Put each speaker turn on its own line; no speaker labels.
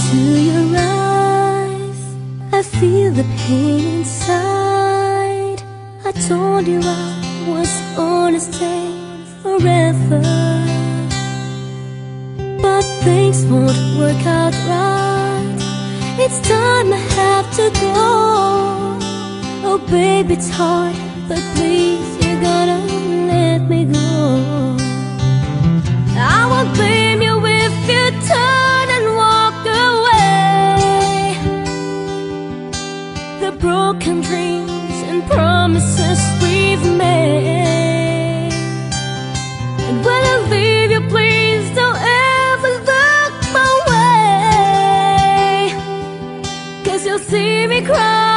into your eyes, I feel the pain inside. I told you I was gonna stay forever, but things won't work out right. It's time I have to go. Oh baby, it's hard, but please, you gotta let me go. I won't blame you if you turn and walk away. The broken dreams and promises we've made, and when I leave you, please don't ever look my way, 'cause you'll see me cry